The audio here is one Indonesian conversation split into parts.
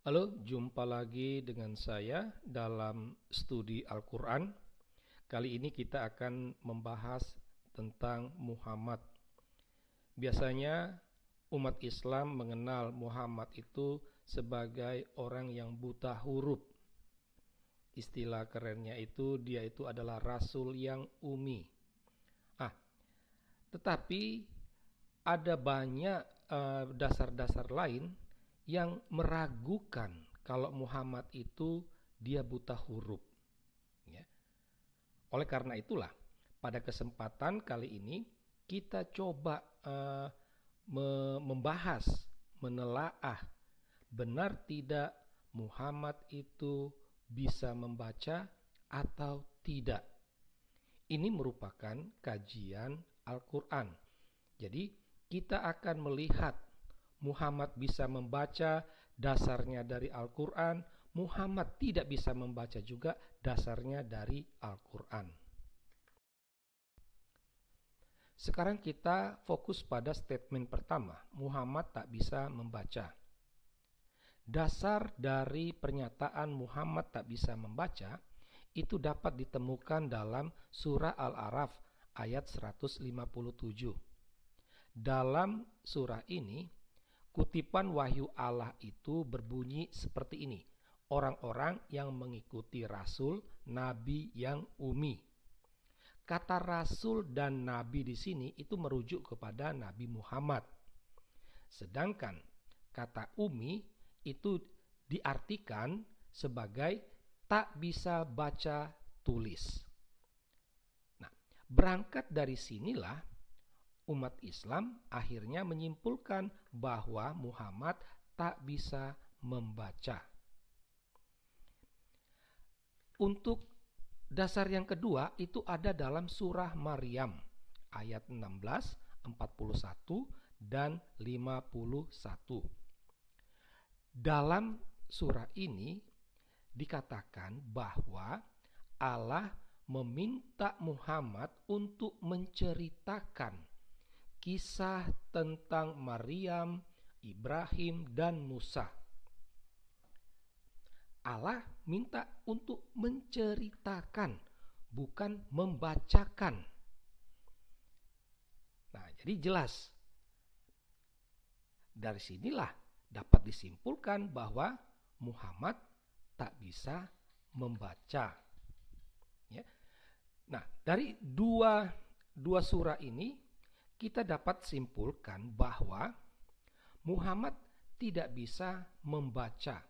Halo, jumpa lagi dengan saya dalam studi Al-Quran. Kali ini kita akan membahas tentang Muhammad. Biasanya umat Islam mengenal Muhammad itu sebagai orang yang buta huruf. Istilah kerennya itu dia itu adalah Rasul yang umi. Tetapi ada banyak dasar-dasar lain yang meragukan kalau Muhammad itu dia buta huruf, ya. Oleh karena itulah, pada kesempatan kali ini kita coba membahas, menelaah benar tidak Muhammad itu bisa membaca atau tidak. Ini merupakan kajian Al-Quran. Jadi kita akan melihat Muhammad bisa membaca, dasarnya dari Al-Quran. Muhammad tidak bisa membaca juga, dasarnya dari Al-Quran. Sekarang kita fokus pada statement pertama, Muhammad tak bisa membaca. Dasar dari pernyataan Muhammad tak bisa membaca itu dapat ditemukan dalam surah Al-A'raf ayat 157. Dalam surah ini, kutipan wahyu Allah itu berbunyi seperti ini. Orang-orang yang mengikuti Rasul, Nabi yang umi. Kata Rasul dan Nabi di sini itu merujuk kepada Nabi Muhammad. Sedangkan kata umi itu diartikan sebagai tak bisa baca tulis. Nah, berangkat dari sinilah umat Islam akhirnya menyimpulkan bahwa Muhammad tak bisa membaca. Untuk dasar yang kedua itu ada dalam surah Maryam ayat 16, 41 dan 51. Dalam surah ini dikatakan bahwa Allah meminta Muhammad untuk menceritakan kisah tentang Maryam, Ibrahim, dan Musa. Allah minta untuk menceritakan, bukan membacakan. Nah, jadi jelas. Dari sinilah dapat disimpulkan bahwa Muhammad tak bisa membaca. Ya. Nah, dari dua surah ini kita dapat simpulkan bahwa Muhammad tidak bisa membaca.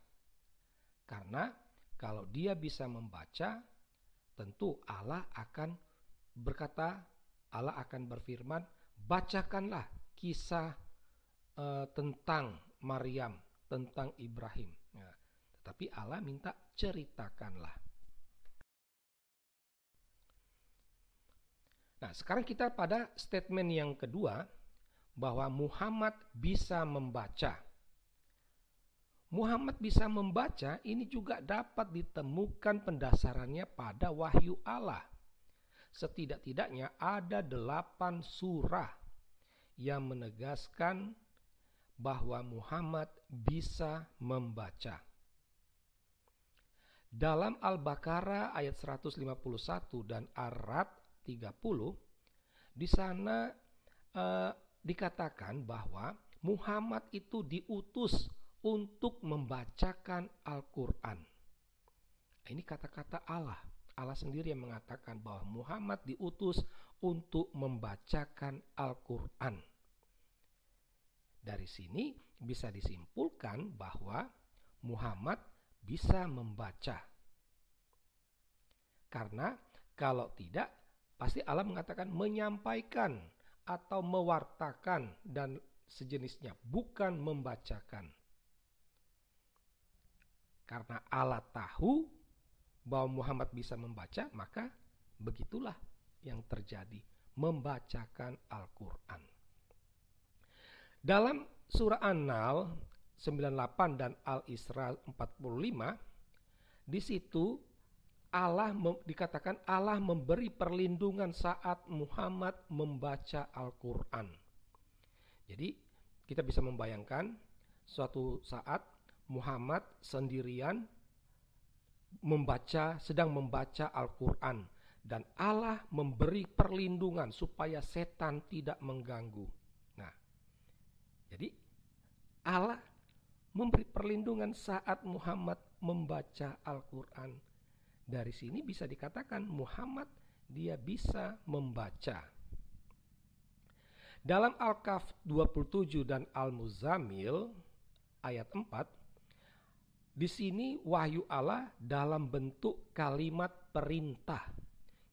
Karena kalau dia bisa membaca, tentu Allah akan berkata, Allah akan berfirman, bacakanlah kisah tentang Maryam, tentang Ibrahim. Nah, tapi Allah minta ceritakanlah. Nah, sekarang kita pada statement yang kedua, bahwa Muhammad bisa membaca. Muhammad bisa membaca ini juga dapat ditemukan pendasarannya pada wahyu Allah. Setidak-tidaknya ada 8 surah yang menegaskan bahwa Muhammad bisa membaca. Dalam Al-Baqarah ayat 151 dan Ar-Ra'd 30, di sana dikatakan bahwa Muhammad itu diutus untuk membacakan Al-Quran. Ini kata-kata Allah. Allah sendiri yang mengatakan bahwa Muhammad diutus untuk membacakan Al-Quran. Dari sini bisa disimpulkan bahwa Muhammad bisa membaca. Karena kalau tidak, pasti Allah mengatakan menyampaikan atau mewartakan dan sejenisnya, bukan membacakan. Karena Allah tahu bahwa Muhammad bisa membaca, maka begitulah yang terjadi, membacakan Al-Quran. Dalam surah An-Nahl 98 dan Al-Isra 45, di situ dikatakan Allah memberi perlindungan saat Muhammad membaca Al-Quran. Jadi kita bisa membayangkan suatu saat Muhammad sendirian sedang membaca Al-Quran, dan Allah memberi perlindungan supaya setan tidak mengganggu. Nah, jadi Allah memberi perlindungan saat Muhammad membaca Al-Quran. Dari sini bisa dikatakan Muhammad dia bisa membaca. Dalam Al-Kahf 27 dan Al-Muzammil ayat 4, di sini wahyu Allah dalam bentuk kalimat perintah.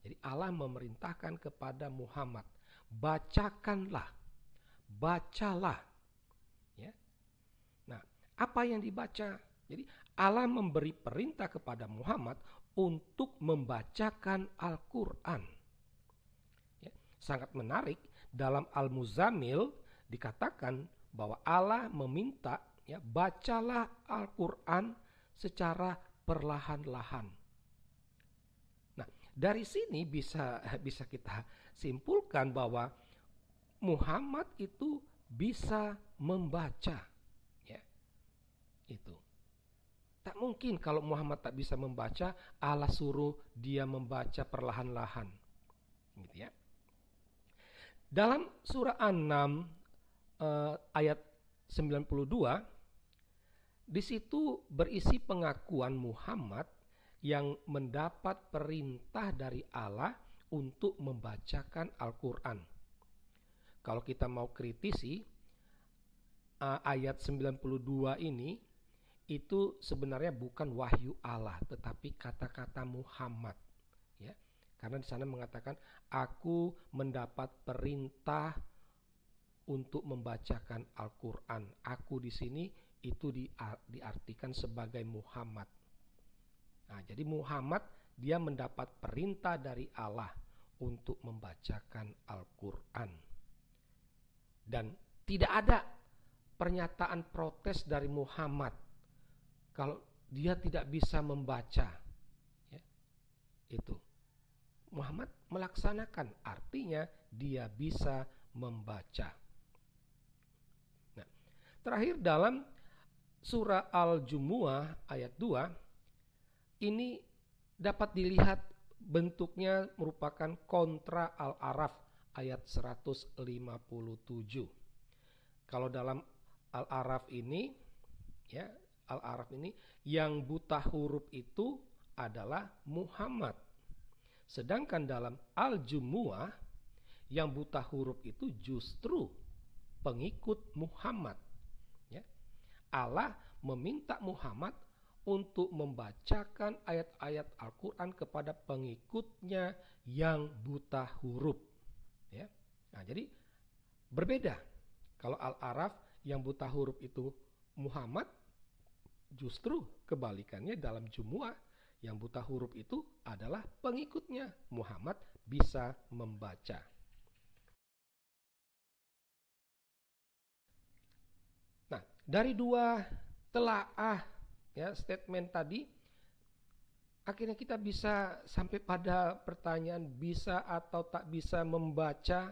Jadi Allah memerintahkan kepada Muhammad, bacakanlah, bacalah. Ya. Nah, apa yang dibaca? Jadi Allah memberi perintah kepada Muhammad untuk membacakan Al-Quran. Ya, sangat menarik, dalam Al-Muzammil dikatakan bahwa Allah meminta, ya, bacalah Al-Quran secara perlahan-lahan. Nah, dari sini bisa kita simpulkan bahwa Muhammad itu bisa membaca. Ya, itu. Tak mungkin kalau Muhammad tak bisa membaca, Allah suruh dia membaca perlahan-lahan. Gitu ya. Dalam surah An-Naml ayat 92, di situ berisi pengakuan Muhammad yang mendapat perintah dari Allah untuk membacakan Al-Quran. Kalau kita mau kritisi, ayat 92 ini itu sebenarnya bukan wahyu Allah, tetapi kata-kata Muhammad. Ya, karena di sana mengatakan, aku mendapat perintah untuk membacakan Al-Quran. Aku di sini itu diartikan sebagai Muhammad. Nah, jadi Muhammad dia mendapat perintah dari Allah untuk membacakan Al-Quran. Dan tidak ada pernyataan protes dari Muhammad kalau dia tidak bisa membaca. Ya, itu. Muhammad melaksanakan, artinya dia bisa membaca. Nah, terakhir dalam surah Al-Jumu'ah ayat 2, ini dapat dilihat bentuknya merupakan kontra Al-A'raf ayat 157. Kalau dalam Al-A'raf ini, ya, Al-A'raf ini yang buta huruf itu adalah Muhammad. Sedangkan dalam Al-Jumu'ah yang buta huruf itu justru pengikut Muhammad. Ya. Allah meminta Muhammad untuk membacakan ayat-ayat Al-Quran kepada pengikutnya yang buta huruf. Ya. Nah, jadi berbeda. Kalau Al-A'raf yang buta huruf itu Muhammad, justru kebalikannya dalam Jumu'ah yang buta huruf itu adalah pengikutnya. Muhammad bisa membaca. Nah, dari dua telaah, ya, statement tadi, akhirnya kita bisa sampai pada pertanyaan bisa atau tak bisa membaca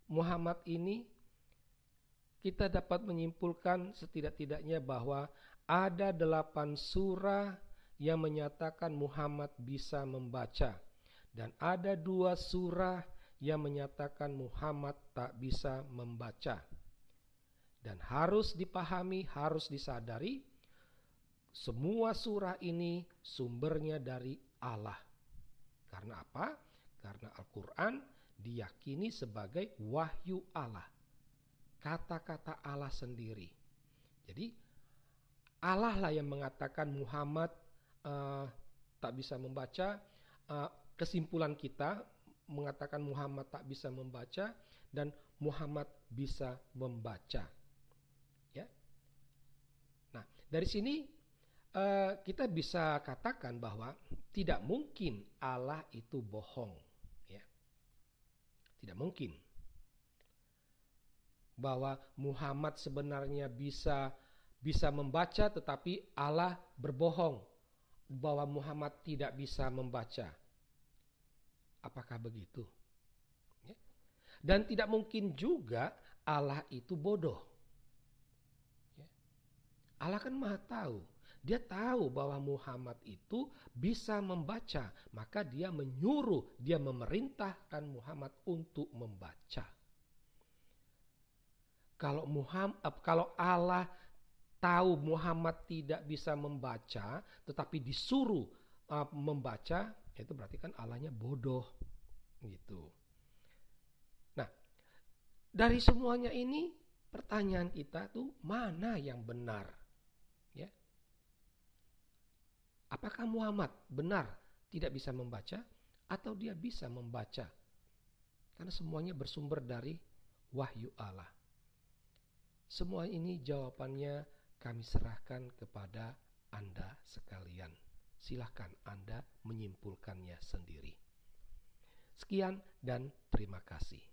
Muhammad ini. Kita dapat menyimpulkan setidak-tidaknya bahwa ada 8 surah yang menyatakan Muhammad bisa membaca, dan ada 2 surah yang menyatakan Muhammad tak bisa membaca. Dan harus dipahami, harus disadari, semua surah ini sumbernya dari Allah. Karena apa? Karena Al-Quran diyakini sebagai wahyu Allah, kata-kata Allah sendiri. Jadi Allah lah yang mengatakan Muhammad tak bisa membaca. Kesimpulan kita mengatakan Muhammad tak bisa membaca dan Muhammad bisa membaca. Ya. Nah, dari sini kita bisa katakan bahwa tidak mungkin Allah itu bohong. Ya. Tidak mungkin bahwa Muhammad sebenarnya bisa membaca, tetapi Allah berbohong bahwa Muhammad tidak bisa membaca. Apakah begitu? Ya. Dan tidak mungkin juga Allah itu bodoh. Ya. Allah kan Maha tahu. Dia tahu bahwa Muhammad itu bisa membaca, maka dia menyuruh, dia memerintahkan Muhammad untuk membaca. Kalau Allah tahu Muhammad tidak bisa membaca, tetapi disuruh membaca, itu berarti kan Allahnya bodoh, gitu. Nah, dari semuanya ini pertanyaan kita tuh mana yang benar? Ya. Apakah Muhammad benar tidak bisa membaca atau dia bisa membaca? Karena semuanya bersumber dari wahyu Allah. Semua ini jawabannya kami serahkan kepada Anda sekalian. Silakan Anda menyimpulkannya sendiri. Sekian dan terima kasih.